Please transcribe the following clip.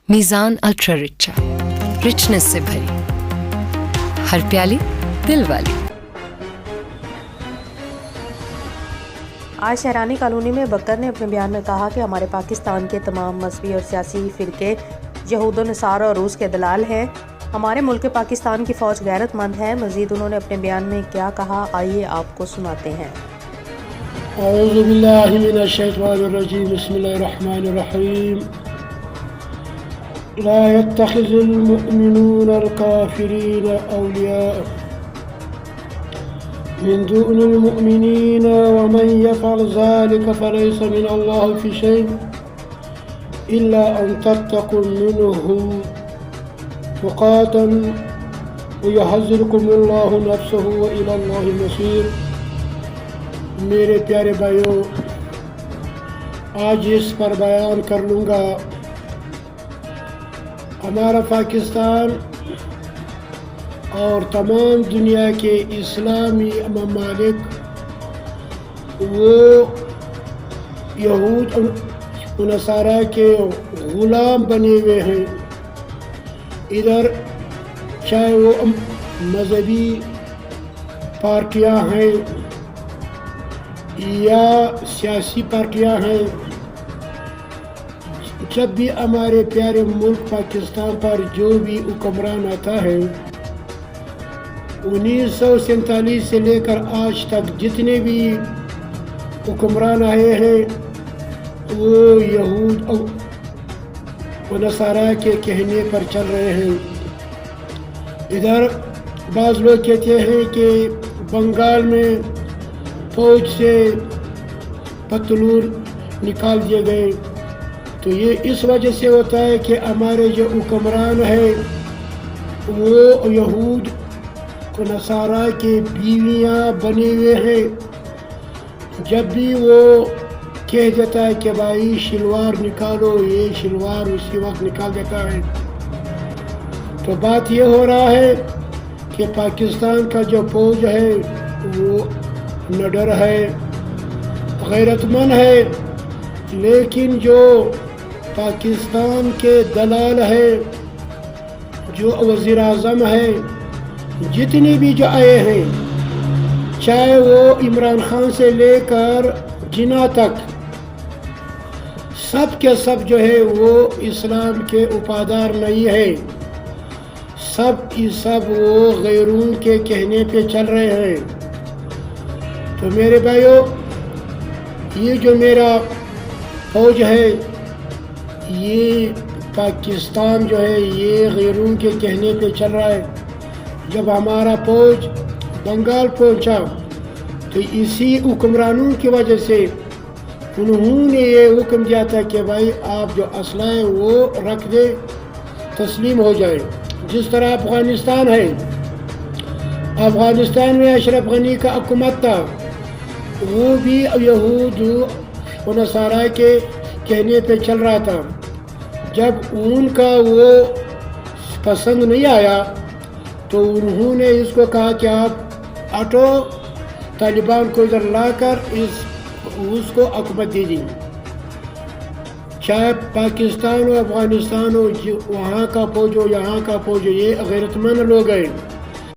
میزان ultra rich چائے، رچنس سے بھری، ہر پیالی دل والی۔ آج شہرانی کالونی میں بکر نے اپنے بیان میں کہا کہ ہمارے پاکستان کے تمام مذہبی اور سیاسی فرقے یہود و نصارہ اور روس کے دلال ہیں۔ ہمارے ملک پاکستان کی فوج غیرت مند ہے۔ مزید انہوں نے اپنے بیان میں کیا کہا، آئیے آپ کو سناتے ہیں۔ اعوذ باللہ من الشیطان الرجیم، بسم اللہ الرحمن الرحیم۔ لا يتخذ المؤمنون الكافرين أولياء من دون المؤمنين ومن يفعل ذلك فليس من الله في شيء إلا أن تتقوا منهم تقاتا ويحذركم الله نفسه وإلى الله المصير۔ میرے پیارے بھائیوں، آج اس پر بیان کر لوں گا۔ ہمارا پاکستان اور تمام دنیا کے اسلامی ممالک وہ یہود و نصارہ کے غلام بنے ہوئے ہیں۔ ادھر چاہے وہ مذہبی پارٹیاں ہیں یا سیاسی پارٹیاں ہیں، جب بھی ہمارے پیارے ملک پاکستان پر جو بھی حکمران آتا ہے، 1947 سے لے کر آج تک جتنے بھی حکمران آئے ہیں وہ یہود و نصارہ کے کہنے پر چل رہے ہیں۔ ادھر بعض لوگ کہتے ہیں کہ بنگال میں فوج سے پتلون نکال دیے گئے، تو یہ اس وجہ سے ہوتا ہے کہ ہمارے جو حکمران ہیں وہ یہود و نصارہ کے بیویاں بنے ہوئے ہیں۔ جب بھی وہ کہہ دیتا ہے کہ بھائی شلوار نکالو، یہ شلوار اسی وقت نکال دیتا ہے۔ تو بات یہ ہو رہا ہے کہ پاکستان کا جو فوج ہے وہ نڈر ہے، غیرت مند ہے، لیکن جو پاکستان کے دلال ہے، جو وزیر اعظم ہے، جتنے بھی جو آئے ہیں، چاہے وہ عمران خان سے لے کر جناح تک، سب کے سب جو ہے وہ اسلام کے وفادار نہیں ہے، سب کی سب وہ غیروں کے کہنے پہ چل رہے ہیں۔ تو میرے بھائیوں، یہ جو میرا فوج ہے، یہ پاکستان جو ہے یہ غیروں کے کہنے پہ چل رہا ہے۔ جب ہمارا فوج بنگال پہنچا تو اسی حکمرانوں کی وجہ سے انہوں نے یہ حکم دیا تھا کہ بھائی آپ جو اسلحہ ہے وہ رکھ دے، تسلیم ہو جائے۔ جس طرح افغانستان ہے، افغانستان میں اشرف غنی کا حکومت تھا، وہ بھی یہود و نصارہ کے کہنے پہ چل رہا تھا۔ جب ان کا وہ پسند نہیں آیا تو انہوں نے اس کو کہا کہ آپ ہٹو، طالبان کو ادھر لا کر اس کو حکومت دے دی۔ چاہے پاکستان ہو، افغانستان ہو، وہاں کا فوج ہو، یہاں کا فوج ہو، یہ غیرت مند لوگ ہیں۔